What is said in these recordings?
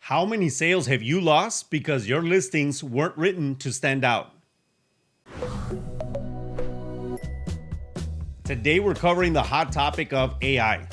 How many sales have you lost because your listings weren't written to stand out? Today we're covering the hot topic of AI.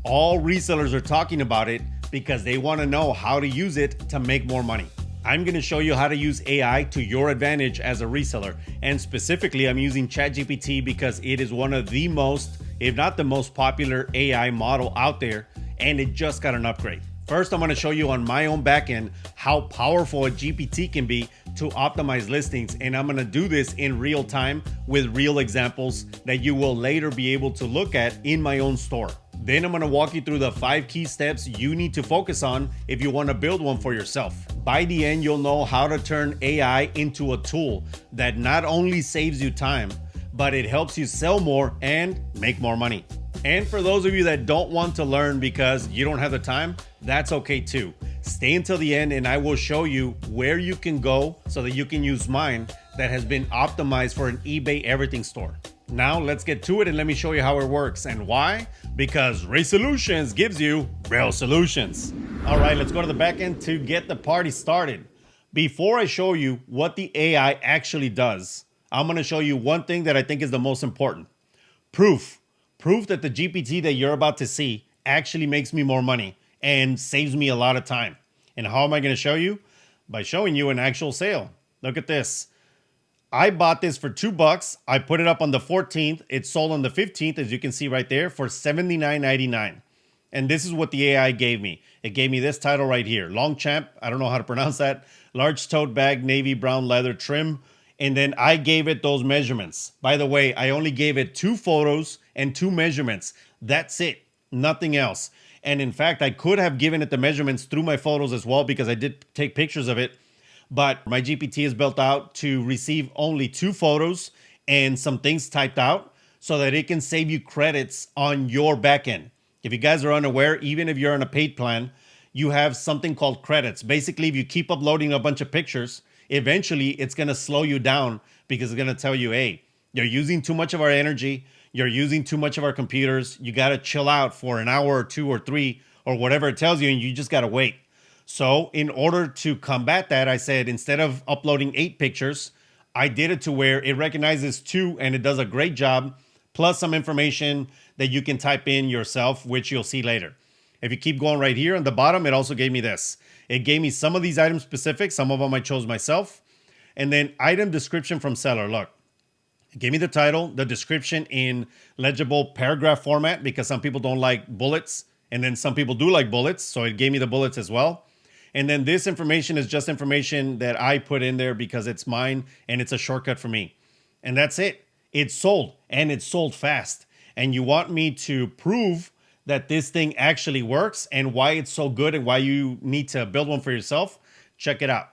All resellers are talking about it because they want to know how to use it to make more money. I'm going to show you how to use AI to your advantage as a reseller. And specifically, I'm using ChatGPT because it is one of the most, if not the most popular AI model out there, and it just got an upgrade. First, I'm going to show you on my own backend how powerful a GPT can be to optimize listings. And I'm going to do this in real time with real examples that you will later be able to look at in my own store. Then I'm going to walk you through the 5 key steps you need to focus on if you want to build one for yourself. By the end, you'll know how to turn AI into a tool that not only saves you time, but it helps you sell more and make more money. And for those of you that don't want to learn because you don't have the time, that's okay too. Stay until the end and I will show you where you can go so that you can use mine that has been optimized for an eBay everything store. Now let's get to it and let me show you how it works and why. Because Resellutions gives you real solutions. All right, let's go to the back end to get the party started. Before I show you what the AI actually does, I'm going to show you one thing that I think is the most important. Proof that the GPT that you're about to see actually makes me more money and saves me a lot of time. And how am I going to show you? By showing you an actual sale. Look at this. I bought this for $2. I put it up on the 14th. It sold on the 15th, as you can see right there, for $79.99. And this is what the AI gave me. It gave me this title right here. Longchamp, I don't know how to pronounce that. Large tote bag, navy brown leather trim. And then I gave it those measurements. By the way, I only gave it 2 photos and 2 measurements. That's it, nothing else. And in fact, I could have given it the measurements through my photos as well because I did take pictures of it. But my GPT is built out to receive only 2 photos and some things typed out so that it can save you credits on your backend. If you guys are unaware, even if you're on a paid plan, you have something called credits. Basically, if you keep uploading a bunch of pictures, eventually it's going to slow you down because it's going to tell you, hey, you're using too much of our energy. You're using too much of our computers. You got to chill out for an hour or 2 or 3 or whatever it tells you, and you just got to wait. So in order to combat that, I said, instead of uploading 8 pictures, I did it to where it recognizes 2 and it does a great job, plus some information that you can type in yourself, which you'll see later. If you keep going right here on the bottom, it also gave me this. It gave me some of these item specifics. Some of them I chose myself. And then item description from seller. Look, it gave me the title, the description in legible paragraph format because some people don't like bullets. And then some people do like bullets. So it gave me the bullets as well. And then this information is just information that I put in there because it's mine and it's a shortcut for me. And that's it. It's sold and it's sold fast. And you want me to prove that this thing actually works and why it's so good and why you need to build one for yourself, check it out.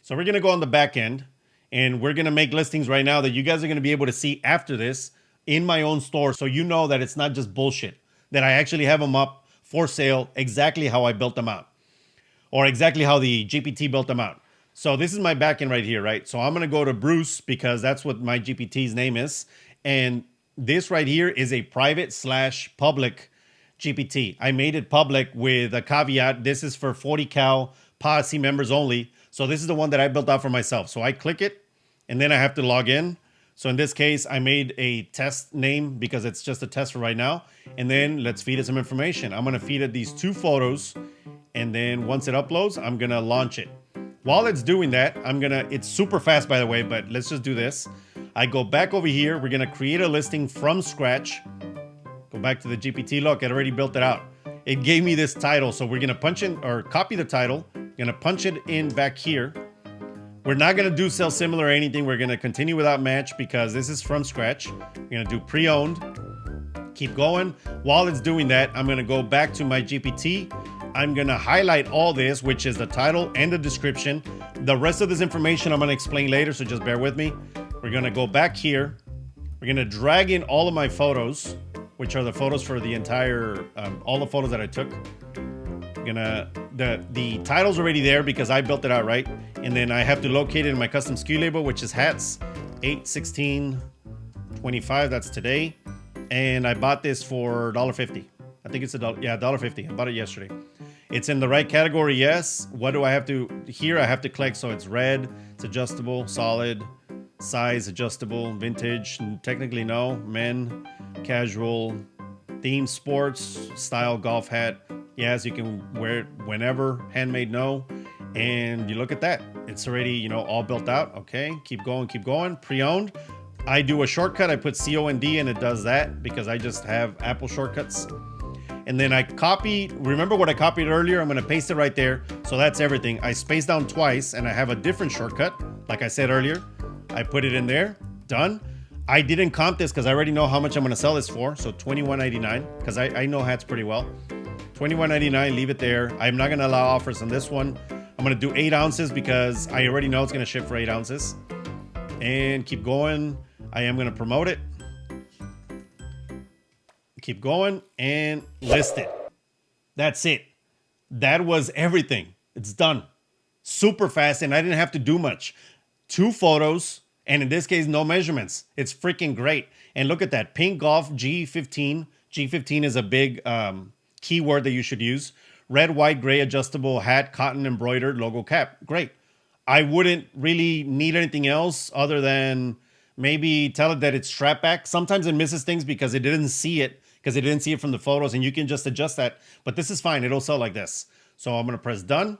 So we're going to go on the back end and we're going to make listings right now that you guys are going to be able to see after this in my own store. So you know that it's not just bullshit, that I actually have them up for sale exactly how I built them out or exactly how the GPT built them out. So this is my back end right here, right? So I'm going to go to Bruce because that's what my GPT's name is. And this right here is a private/public GPT. I made it public with a caveat. This is for 40 cal Posse members only. So this is the one that I built out for myself. So I click it and then I have to log in. So in this case, I made a test name because it's just a test for right now. And then let's feed it some information. I'm going to feed it these 2 photos. And then once it uploads, I'm going to launch it. While it's doing that, it's super fast by the way, but let's just do this. I go back over here. We're going to create a listing from scratch. Go back to the GPT. Look, it already built it out. It gave me this title. So we're going to punch in or copy the title. Going to punch it in back here. We're not going to do sell similar or anything. We're going to continue without match because this is from scratch. We're going to do pre-owned. Keep going. While it's doing that, I'm going to go back to my GPT. I'm going to highlight all this, which is the title and the description. The rest of this information I'm going to explain later, so just bear with me. We're going to go back here. We're going to drag in all of my photos, which are the photos for the entire, all the photos that I took. The title's already there because I built it out, right? And then I have to locate it in my custom SKU label, which is hats, 8/16/25. That's today. And I bought this for $1.50. I think it's $1.50. I bought it yesterday. It's in the right category, yes. What do I have to, here I have to click, so it's red, it's adjustable, solid, size, adjustable, vintage, technically no, men, casual, theme, sports, style, golf hat. Yes, you can wear it whenever, handmade, no. And you look at that, it's already, you know, all built out. Okay, keep going, pre-owned. I do a shortcut, I put COND and it does that because I just have Apple shortcuts. And then I remember what I copied earlier? I'm gonna paste it right there. So that's everything. I spaced down twice and I have a different shortcut. Like I said earlier, I put it in there, done. I didn't comp this because I already know how much I'm gonna sell this for. So $21.99, because I know hats pretty well. $21.99, leave it there. I'm not gonna allow offers on this one. I'm gonna do 8 ounces because I already know it's gonna ship for 8 ounces. And keep going. I am gonna promote it. Keep going and list it. That's it. That was everything. It's done. Super fast, and I didn't have to do much. 2 photos, and in this case, no measurements. It's freaking great. And look at that, pink golf G15. G15 is a big keyword that you should use. Red, white, gray, adjustable hat, cotton embroidered, logo cap. Great. I wouldn't really need anything else other than maybe tell it that it's strap back. Sometimes it misses things because it didn't see it, from the photos, and you can just adjust that. But this is fine. It'll sell like this. So I'm going to press done.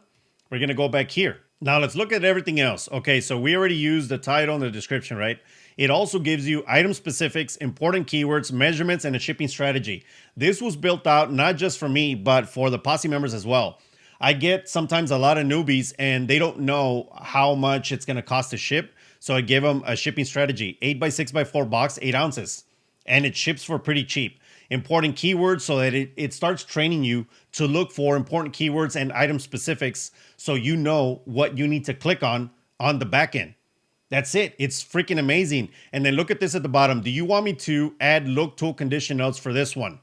We're going to go back here. Now let's look at everything else. Okay, so we already used the title and the description, right? It also gives you item specifics, important keywords, measurements, and a shipping strategy. This was built out not just for me, but for the Posse members as well. I get sometimes a lot of newbies and they don't know how much it's going to cost to ship. So I give them a shipping strategy, 8x6x4 box, 8 ounces, and it ships for pretty cheap. Important keywords so that it starts training you to look for important keywords and item specifics so you know what you need to click on the back end. That's it. It's freaking amazing. And then look at this at the bottom. Do you want me to add look tool condition notes for this one?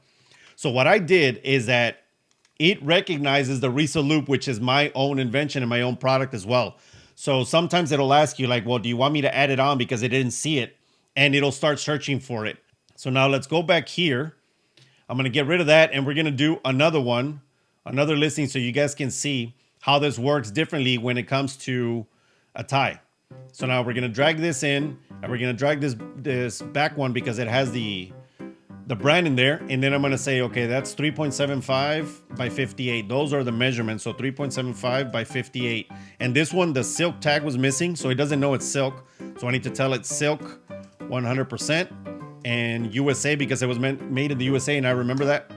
So what I did is that it recognizes the Resellupe, which is my own invention and my own product as well. So sometimes it'll ask you like, well, do you want me to add it on because it didn't see it? And it'll start searching for it. So now let's go back here. I'm going to get rid of that and we're going to do another one, another listing so you guys can see how this works differently when it comes to a tie. So now we're going to drag this in and we're going to drag this back one because it has the brand in there. And then I'm going to say, okay, that's 3.75 by 58. Those are the measurements. So 3.75 by 58. And this one, the silk tag was missing. So it doesn't know it's silk. So I need to tell it silk 100%. And USA because it was made in the USA and I remember that.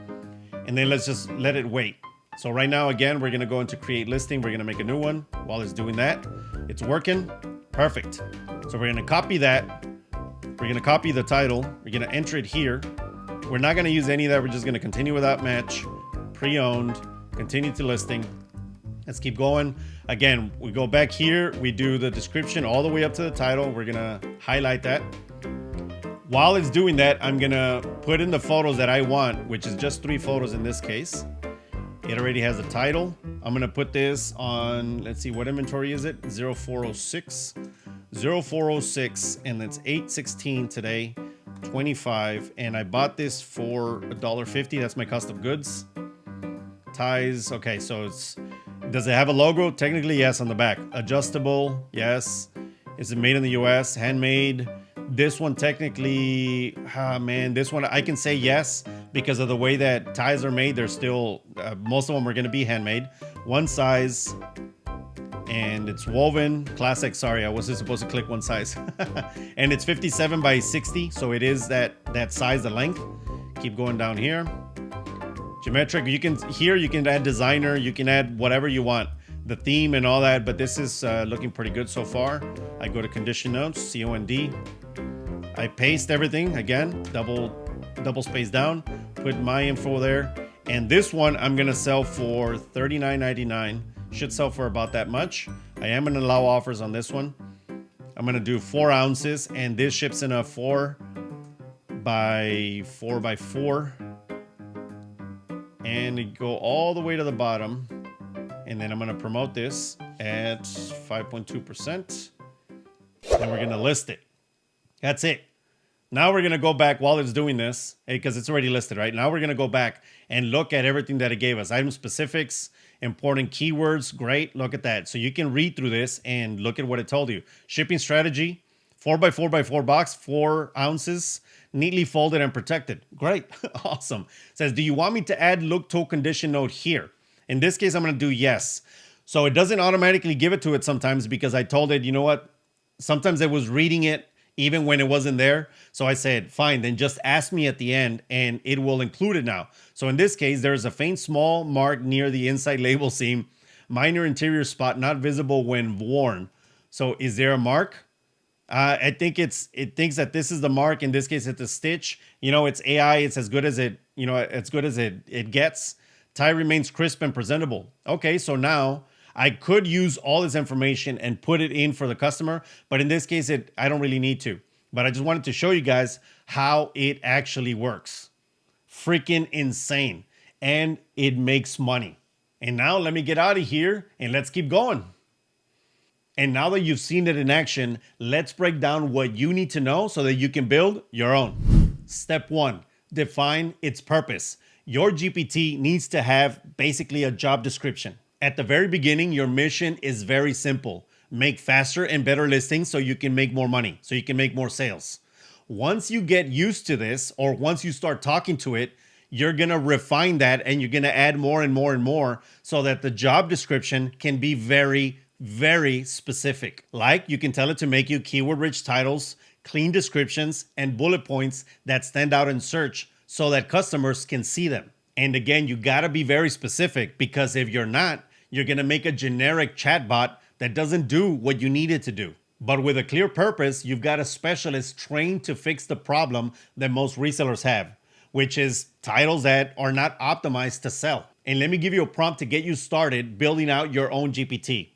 And then let's just let it wait. So right now, again, we're gonna go into create listing. We're gonna make a new one while it's doing that. It's working, perfect. So we're gonna copy that. We're gonna copy the title. We're gonna enter it here. We're not gonna use any of that. We're just gonna continue without match, pre-owned, continue to listing. Let's keep going. Again, we go back here. We do the description all the way up to the title. We're gonna highlight that. While it's doing that, I'm gonna put in the photos that I want, which is just 3 photos in this case. It already has a title. I'm gonna put this on, let's see, what inventory is it? 0406. 0406, and it's 8/16 today, 25. And I bought this for $1.50. That's my cost of goods. Ties, okay, so does it have a logo? Technically, yes, on the back. Adjustable, yes. Is it made in the US? Handmade? This one technically, this one I can say yes because of the way that ties are made. They're still, most of them are going to be handmade. One size, and it's woven. Classic, sorry, I wasn't supposed to click one size. And it's 57 by 60, so it is that size, the length. Keep going down here. Geometric, you can add designer, you can add whatever you want. The theme and all that, but this is looking pretty good so far. I go to condition notes, COND. I paste everything again, double space down, put my info there. And this one I'm gonna sell for $39.99. Should sell for about that much. I am gonna allow offers on this one. I'm gonna do 4 ounces, and this ships in a 4 by 4. And it go all the way to the bottom. And then I'm gonna promote this at 5.2%. And we're gonna list it. That's it. Now we're gonna go back while it's doing this, because it's already listed, right? Now we're gonna go back and look at everything that it gave us. Item specifics, important keywords. Great. Look at that. So you can read through this and look at what it told you. Shipping strategy, 4x4x4 box, 4 ounces, neatly folded and protected. Great. Awesome. It says, do you want me to add look tool condition note here? In this case, I'm going to do yes. So it doesn't automatically give it to it sometimes because I told it, you know what? Sometimes it was reading it even when it wasn't there. So I said, fine, then just ask me at the end and it will include it now. So in this case, there's a faint small mark near the inside label seam, minor interior spot not visible when worn. So is there a mark? I think it thinks that this is the mark. In this case, it's a stitch. You know, it's AI. It's as good as it gets. Tie remains crisp and presentable. Okay, so now I could use all this information and put it in for the customer, but in this case, I don't really need to. But I just wanted to show you guys how it actually works. Freaking insane. And it makes money. And now let me get out of here and let's keep going. And now that you've seen it in action, let's break down what you need to know so that you can build your own. Step 1, define its purpose. Your GPT needs to have basically a job description. At the very beginning, your mission is very simple. Make faster and better listings so you can make more money, so you can make more sales. Once you get used to this, or once you start talking to it, you're going to refine that and you're going to add more and more and more so that the job description can be very, very specific. Like you can tell it to make you keyword-rich titles, clean descriptions, and bullet points that stand out in search so that customers can see them. And again, you got to be very specific because if you're not, you're going to make a generic chatbot that doesn't do what you need it to do. But with a clear purpose, you've got a specialist trained to fix the problem that most resellers have, which is titles that are not optimized to sell. And let me give you a prompt to get you started building out your own GPT.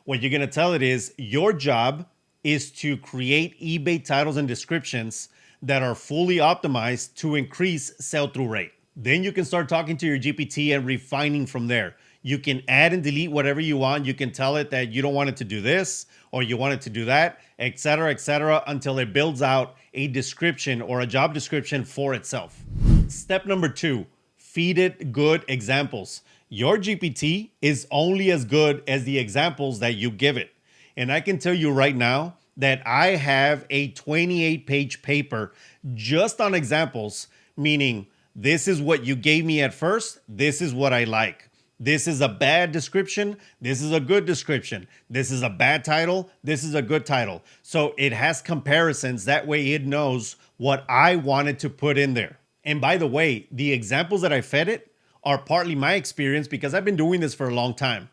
What you're going to tell it is your job is to create eBay titles and descriptions that are fully optimized to increase sell-through rate. Then you can start talking to your GPT and refining from there. You can add and delete whatever you want. You can tell it that you don't want it to do this or you want it to do that, etc., until it builds out a description or a job description for itself. Step number 2, feed it good examples. Your GPT is only as good as the examples that you give it. And I can tell you right now that I have a 28-page paper just on examples, meaning this is what you gave me at first, this is what I like. This is a bad description, this is a good description. This is a bad title, this is a good title. So it has comparisons, that way it knows what I wanted to put in there. And by the way, the examples that I fed it are partly my experience because I've been doing this for a long time.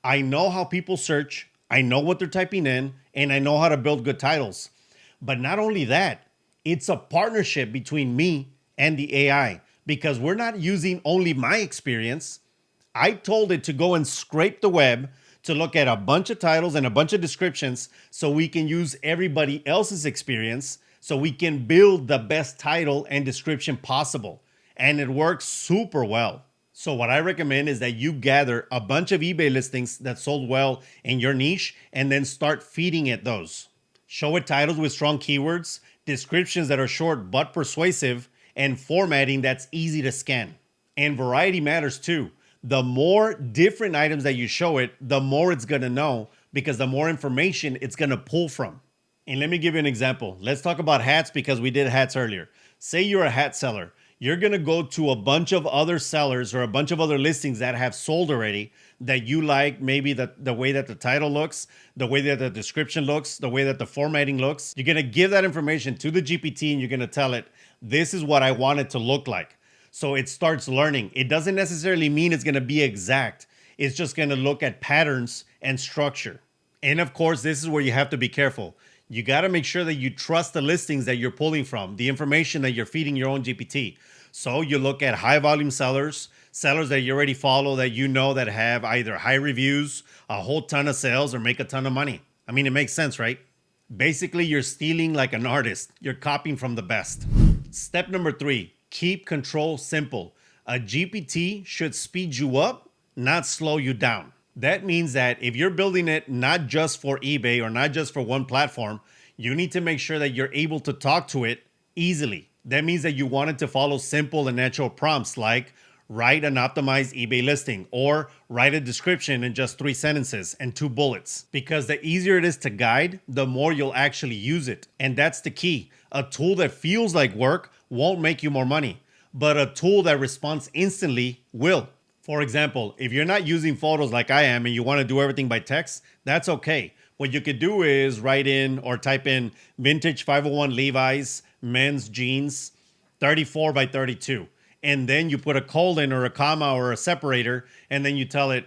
I know how people search, I know what they're typing in, and I know how to build good titles. But not only that, it's a partnership between me and the AI because we're not using only my experience. I told it to go and scrape the web to look at a bunch of titles and a bunch of descriptions so we can use everybody else's experience so we can build the best title and description possible. And it works super well. So what I recommend is that you gather a bunch of eBay listings that sold well in your niche and then start feeding it those. Show it titles with strong keywords, descriptions that are short but persuasive, and formatting that's easy to scan. And variety matters too. The more different items that you show it, the more it's gonna know because the more information it's gonna pull from. And let me give you an example. Let's talk about hats because we did hats earlier. Say you're a hat seller. You're gonna go to a bunch of other sellers or a bunch of other listings that have sold already that you like, maybe the way that the title looks, the way that the description looks, the way that the formatting looks. You're gonna give that information to the GPT and you're gonna tell it, this is what I want it to look like. So it starts learning. It doesn't necessarily mean it's gonna be exact. It's just gonna look at patterns and structure. And of course, this is where you have to be careful. You gotta make sure that you trust the listings that you're pulling from, the information that you're feeding your own GPT. So you look at high volume sellers, sellers that you already follow that you know that have either high reviews, a whole ton of sales, or make a ton of money. I mean, it makes sense, right? Basically, you're stealing like an artist. You're copying from the best. Step number 3, keep control simple. A GPT should speed you up, not slow you down. That means that if you're building it not just for eBay or not just for one platform, you need to make sure that you're able to talk to it easily. That means that you want it to follow simple and natural prompts like write an optimized eBay listing or write a description in just 3 sentences and 2 bullets. Because the easier it is to guide, the more you'll actually use it. And that's the key. A tool that feels like work won't make you more money, but a tool that responds instantly will. For example, if you're not using photos like I am and you want to do everything by text, that's okay. What you could do is write in or type in vintage 501 Levi's men's jeans 34 by 32. And then you put a colon or a comma or a separator, and then you tell it,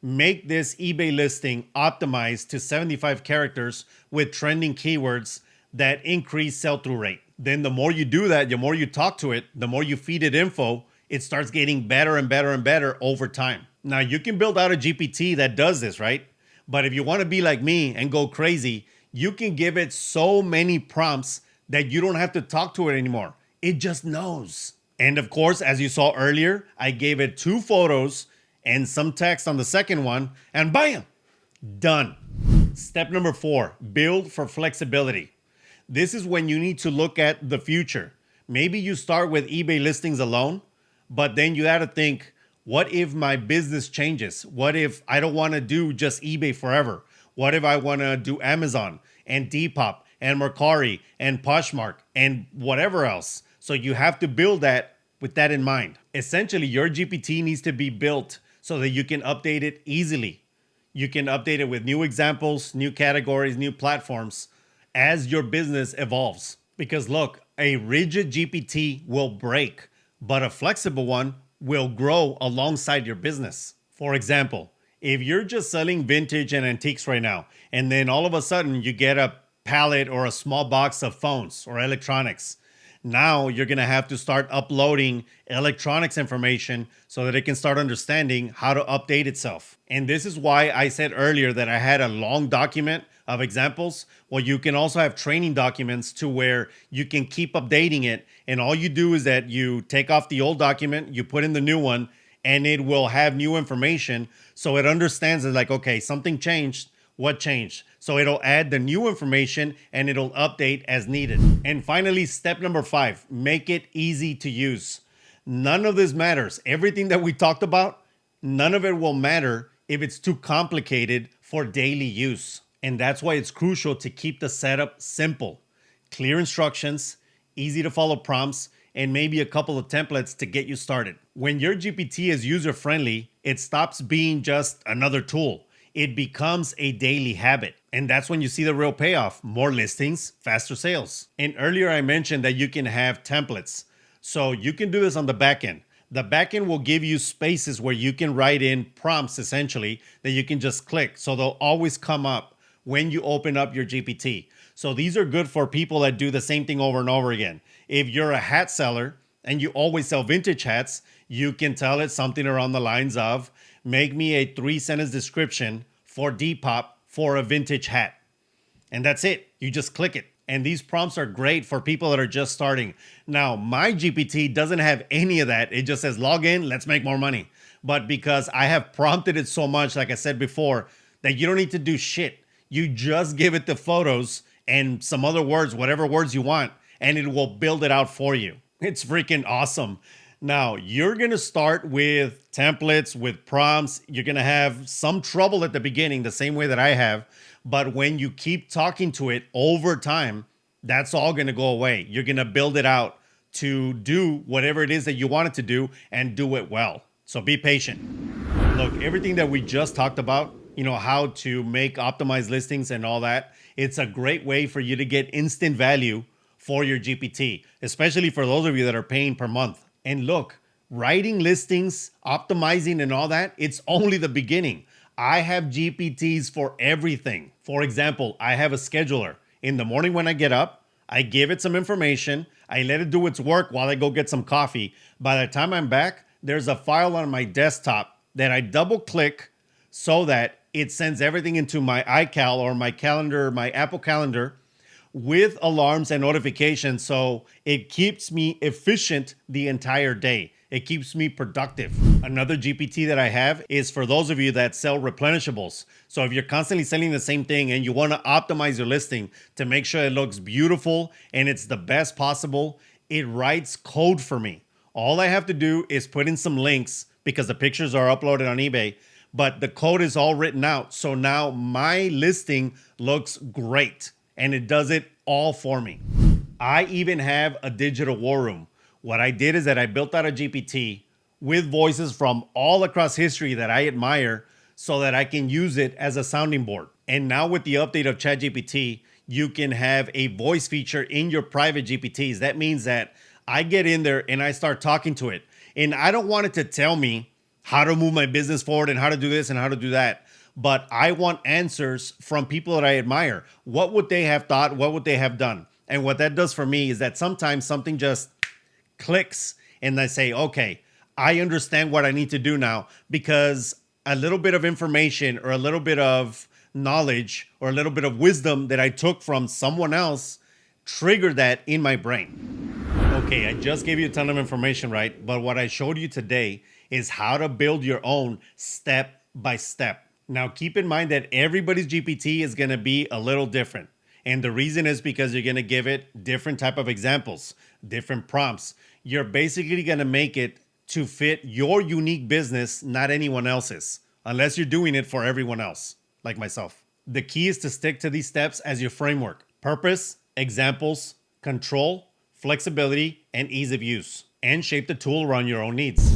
make this eBay listing optimized to 75 characters with trending keywords that increase sell-through rate. Then the more you do that, the more you talk to it, the more you feed it info, it starts getting better and better and better over time. Now you can build out a GPT that does this, right? But if you want to be like me and go crazy, you can give it so many prompts that you don't have to talk to it anymore. It just knows. And of course, as you saw earlier, I gave it 2 photos and some text on the second one, and bam, done. Step number 4, build for flexibility. This is when you need to look at the future. Maybe you start with eBay listings alone, but then you got to think, what if my business changes? What if I don't want to do just eBay forever? What if I want to do Amazon and Depop and Mercari and Poshmark and whatever else? So you have to build that with that in mind. Essentially, your GPT needs to be built so that you can update it easily. You can update it with new examples, new categories, new platforms as your business evolves. Because look, a rigid GPT will break, but a flexible one will grow alongside your business. For example, if you're just selling vintage and antiques right now, and then all of a sudden you get a pallet or a small box of phones or electronics, now you're gonna have to start uploading electronics information so that it can start understanding how to update itself. And this is why I said earlier that I had a long document of examples. Well, you can also have training documents to where you can keep updating it. And all you do is that you take off the old document, you put in the new one, and it will have new information. So it understands it like, okay, something changed. What changed? So it'll add the new information and it'll update as needed. And finally, step number 5, make it easy to use. None of this matters. Everything that we talked about, none of it will matter if it's too complicated for daily use. And that's why it's crucial to keep the setup simple. Clear instructions, easy to follow prompts, and maybe a couple of templates to get you started. When your GPT is user-friendly, it stops being just another tool. It becomes a daily habit. And that's when you see the real payoff. More listings, faster sales. And earlier I mentioned that you can have templates. So you can do this on the back end. The backend will give you spaces where you can write in prompts essentially that you can just click. So they'll always come up when you open up your GPT. So these are good for people that do the same thing over and over again. If you're a hat seller and you always sell vintage hats, you can tell it something around the lines of, make me a 3-sentence description for Depop for a vintage hat. And that's it. You just click it. And these prompts are great for people that are just starting. Now, my GPT doesn't have any of that. It just says, log in, let's make more money. But because I have prompted it so much, like I said before, that you don't need to do shit. You just give it the photos and some other words, whatever words you want, and it will build it out for you. It's freaking awesome. Now, you're going to start with templates, with prompts. You're going to have some trouble at the beginning, the same way that I have. But when you keep talking to it over time, that's all going to go away. You're going to build it out to do whatever it is that you want it to do and do it well. So be patient. Look, everything that we just talked about, how to make optimized listings and all that, it's a great way for you to get instant value for your GPT, especially for those of you that are paying per month. And look, writing listings, optimizing and all that, it's only the beginning. I have GPTs for everything. For example, I have a scheduler. In the morning when I get up, I give it some information. I let it do its work while I go get some coffee. By the time I'm back, there's a file on my desktop that I double click so that it sends everything into my iCal or my calendar, my Apple Calendar, with alarms and notifications. So it keeps me efficient the entire day. It keeps me productive. Another GPT that I have is for those of you that sell replenishables. So if you're constantly selling the same thing and you want to optimize your listing to make sure it looks beautiful and it's the best possible, it writes code for me. All I have to do is put in some links because the pictures are uploaded on eBay, but the code is all written out. So now my listing looks great and it does it all for me. I even have a digital war room. What I did is that I built out a GPT with voices from all across history that I admire so that I can use it as a sounding board. And now with the update of ChatGPT, you can have a voice feature in your private GPTs. That means that I get in there and I start talking to it. And I don't want it to tell me how to move my business forward and how to do this and how to do that. But I want answers from people that I admire. What would they have thought? What would they have done? And what that does for me is that sometimes something just clicks and I say, okay, I understand what I need to do now, because a little bit of information or a little bit of knowledge or a little bit of wisdom that I took from someone else triggered that in my brain. Okay, I just gave you a ton of information, right? But what I showed you today is how to build your own step by step. Now, keep in mind that everybody's GPT is going to be a little different. And the reason is because you're going to give it different type of examples, different prompts. You're basically going to make it to fit your unique business, not anyone else's, unless you're doing it for everyone else, like myself. The key is to stick to these steps as your framework: purpose, examples, control, flexibility, and ease of use, and shape the tool around your own needs.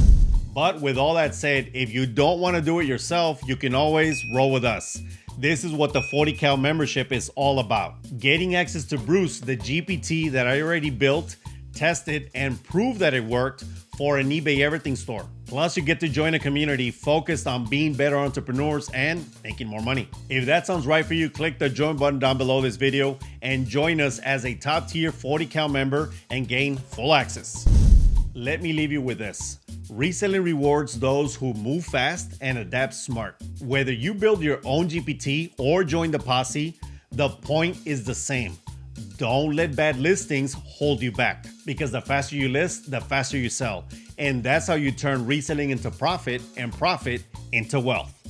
But with all that said, if you don't want to do it yourself, you can always roll with us. This is what the 40 Cal membership is all about. Getting access to Bruce, the GPT that I already built, tested, and proved that it worked for an eBay Everything store. Plus, you get to join a community focused on being better entrepreneurs and making more money. If that sounds right for you, click the join button down below this video and join us as a top tier 40 Cal member and gain full access. Let me leave you with this. Reselling rewards those who move fast and adapt smart. Whether you build your own GPT or join the posse, the point is the same. Don't let bad listings hold you back, because the faster you list, the faster you sell. And that's how you turn reselling into profit and profit into wealth.